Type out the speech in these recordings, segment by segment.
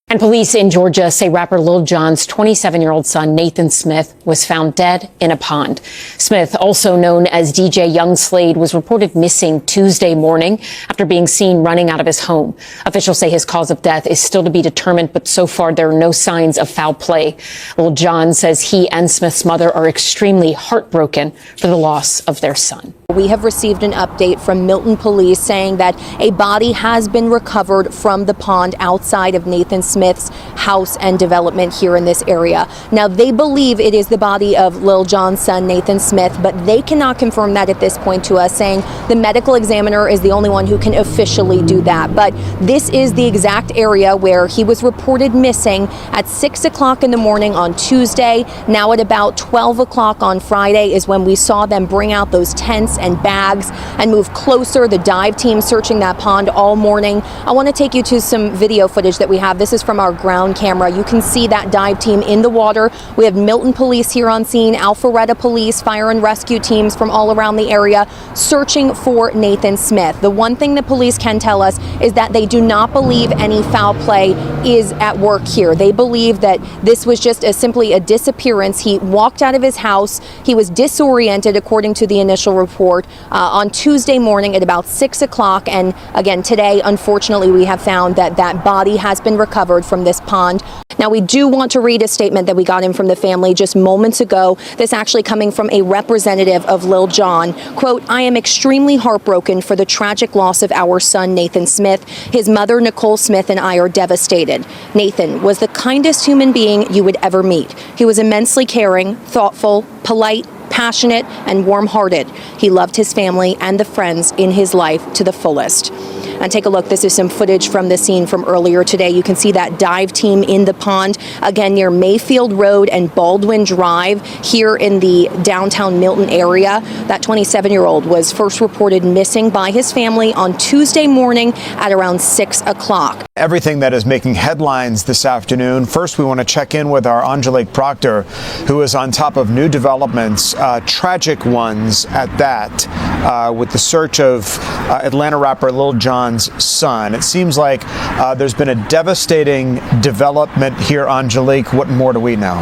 And police in Georgia say rapper Lil Jon's 27-year-old son, Nathan Smith, was found dead in a pond. Smith, also known as DJ Young Slade, was reported missing Tuesday morning after being seen running out of his home. Officials say his cause of death is still to be determined, but so far there are no signs of foul play. Lil Jon says he and Smith's mother are extremely heartbroken for the loss of their son. We have received an update from Milton Police saying that a body has been recovered from the pond outside of Nathan Smith's house and development here in this area. Now, they believe it is the body of Lil Jon's son, Nathan Smith, but they cannot confirm that at this point to us, saying the medical examiner is the only one who can officially do that. But this is the exact area where he was reported missing at 6 o'clock in the morning on Tuesday. Now at about 12 o'clock on Friday is when we saw them bring out those tents and bags and move closer. The dive team searching that pond all morning. I want to take you to some video footage that we have. This is from our ground camera. You can see that dive team in the water. We have Milton Police here on scene, Alpharetta Police, fire and rescue teams from all around the area searching for Nathan Smith. The one thing the police can tell us is that they do not believe any foul play is at work here. They believe that this was just simply a disappearance. He walked out of his house. He was disoriented, according to the initial report, on Tuesday morning at about 6 o'clock. And again, today, unfortunately, we have found that that body has been recovered from this pond. Now, we do want to read a statement that we got in from the family just moments ago. This actually coming from a representative of Lil Jon. Quote, "I am extremely heartbroken for the tragic loss of our son, Nathan Smith. His mother, Nicole Smith, and I are devastated. Nathan was the kindest human being you would ever meet. He was immensely caring, thoughtful, polite, passionate, and warm-hearted. He loved his family and the friends in his life to the fullest." And take a look. This is some footage from the scene from earlier today. You can see that dive team in the pond, again, near Mayfield Road and Baldwin Drive here in the downtown Milton area. That 27-year-old was first reported missing by his family on Tuesday morning at around 6 o'clock. Everything that is making headlines this afternoon. First, we want to check in with our Angelique Proctor, who is on top of new developments, tragic ones at that, with the search of Atlanta rapper Lil Jon's son. It seems like there's been a devastating development here, Angelique. What more do we know?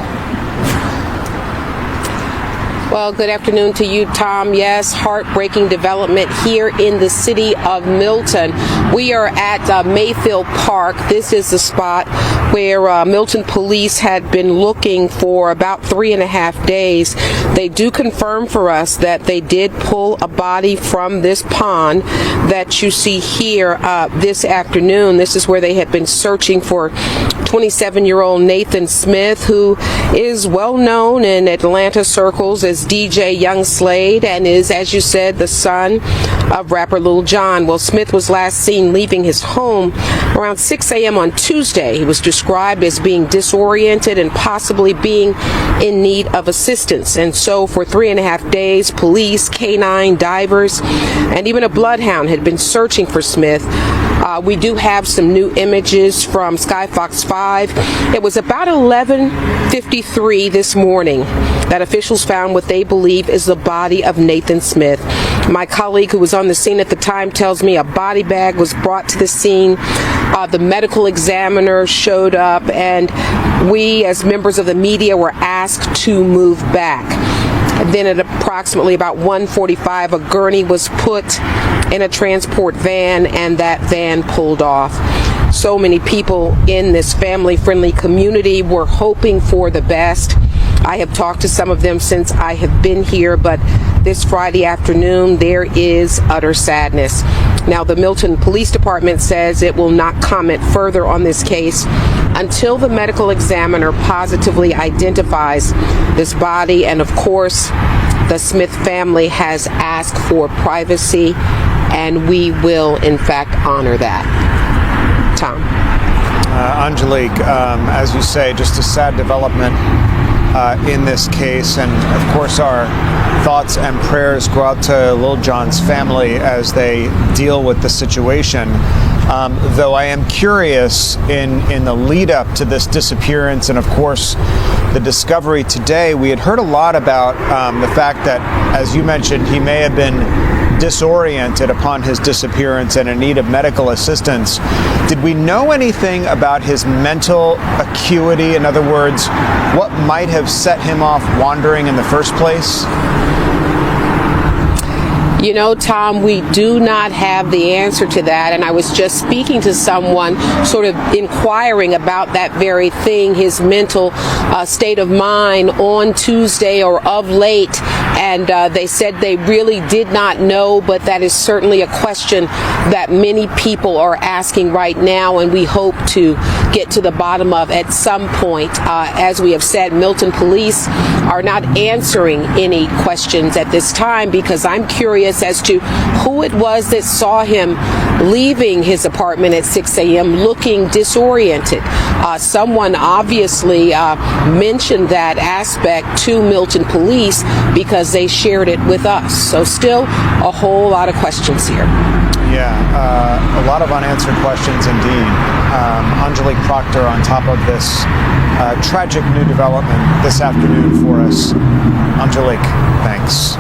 Well, good afternoon to you, Tom. Yes, heartbreaking development here in the city of Milton. We are at Mayfield Park. This is the spot where Milton Police had been looking for about 3.5 days. They do confirm for us that they did pull a body from this pond that you see here this afternoon. This is where they had been searching for 27-year-old Nathan Smith, who is well known in Atlanta circles as DJ Young Slade and is, as you said, the son of rapper Lil Jon. Well, Smith was last seen leaving his home around 6 a.m. on Tuesday. He was described as being disoriented and possibly being in need of assistance. And so for 3.5 days, police, canine, divers, and even a bloodhound had been searching for Smith. We do have some new images from Skyfox 5. It was about 11:53 this morning that officials found what they believe is the body of Nathan Smith. My colleague who was on the scene at the time tells me a body bag was brought to the scene. The medical examiner showed up, and we, as members of the media, were asked to move back. And then at approximately about 1:45, a gurney was put in a transport van, and that van pulled off. So many people in this family-friendly community were hoping for the best. I have talked to some of them since I have been here, but this Friday afternoon, there is utter sadness. Now, the Milton Police Department says it will not comment further on this case until the medical examiner positively identifies this body. And of course, the Smith family has asked for privacy, and we will, in fact, honor that. Tom. Angelique, as you say, just a sad development in this case, and of course our thoughts and prayers go out to Lil Jon's family as they deal with the situation. Though I am curious, in the lead up to this disappearance and of course the discovery today, we had heard a lot about the fact that, as you mentioned, he may have been disoriented upon his disappearance and in need of medical assistance. Did we know anything about his mental acuity? In other words, what might have set him off wandering in the first place? You know, Tom, we do not have the answer to that. And I was just speaking to someone sort of inquiring about that very thing, his mental state of mind on Tuesday or of late. And they said they really did not know, but that is certainly a question that many people are asking right now, and we hope to get to the bottom of at some point. As we have said, Milton police are not answering any questions at this time because I'm curious as to who it was that saw him leaving his apartment at 6 a.m. looking disoriented. Someone obviously mentioned that aspect to Milton police because they shared it with us. So still a whole lot of questions here. Yeah, a lot of unanswered questions indeed. Angelique Proctor on top of this tragic new development this afternoon for us. Angelique, thanks.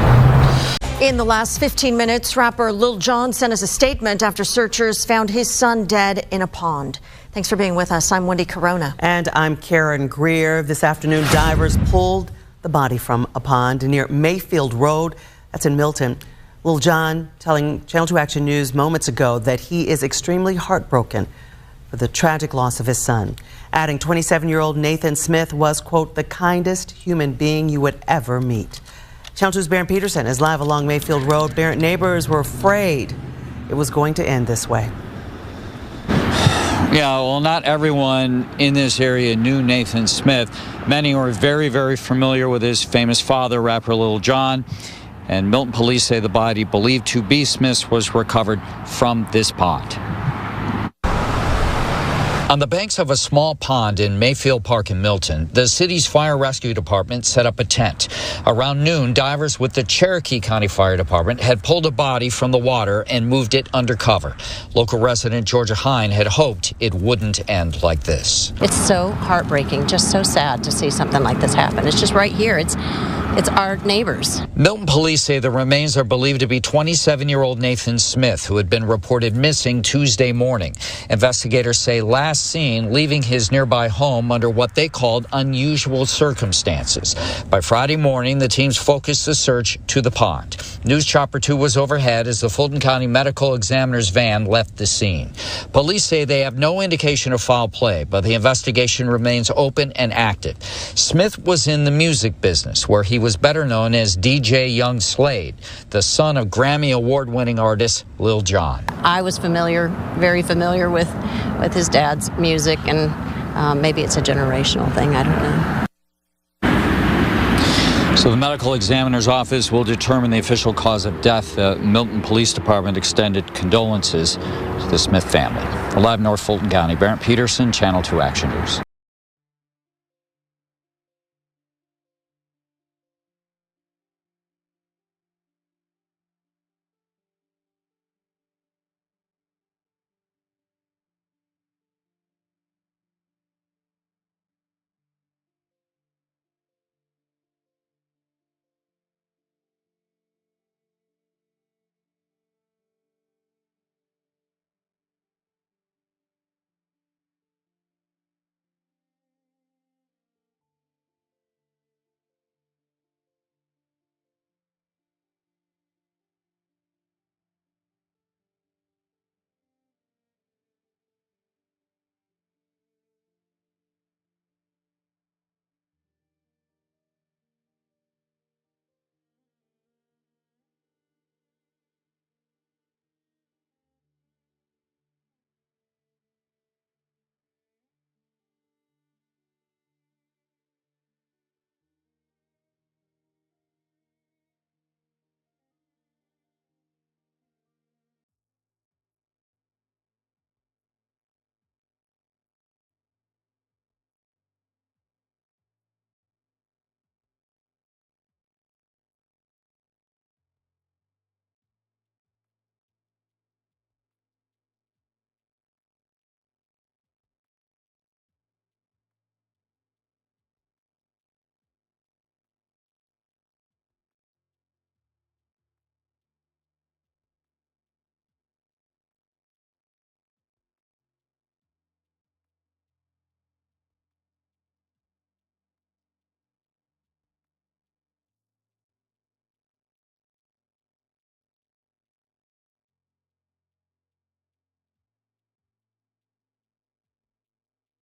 In the last 15 minutes, rapper Lil Jon sent us a statement after searchers found his son dead in a pond. Thanks for being with us. I'm Wendy Corona. And I'm Karen Greer. This afternoon, divers pulled the body from a pond near Mayfield Road. That's in Milton. Lil Jon telling Channel 2 Action News moments ago that he is extremely heartbroken for the tragic loss of his son, adding 27-year-old Nathan Smith was, quote, the kindest human being you would ever meet. Channel 2's Barron Peterson is live along Mayfield Road. Barron, neighbors were afraid it was going to end this way. Yeah, well, not everyone in this area knew Nathan Smith. Many were very, very familiar with his famous father, rapper Lil Jon. And Milton police say the body believed to be Smith's was recovered from this pond. On the banks of a small pond in Mayfield Park in Milton, the city's fire rescue department set up a tent. Around noon, divers with the Cherokee County Fire Department had pulled a body from the water and moved it undercover. Local resident Georgia Hine had hoped it wouldn't end like this. It's so heartbreaking, just so sad to see something like this happen. It's just right here. It's our neighbors. Milton police say the remains are believed to be 27-year-old Nathan Smith, who had been reported missing Tuesday morning. Investigators say last seen leaving his nearby home under what they called unusual circumstances. By Friday morning, the teams focused the search to the pond. News Chopper 2 was overhead as the Fulton County Medical Examiner's van left the scene. Police say they have no indication of foul play, but the investigation remains open and active. Smith was in the music business, where he was better known as DJ Young Slade, the son of Grammy Award-winning artist Lil Jon. I was very familiar with his dad's music, and maybe it's a generational thing. I don't know. So the medical examiner's office will determine the official cause of death. The Milton Police Department extended condolences to the Smith family. Live North Fulton County, Barron Peterson, Channel 2 Action News.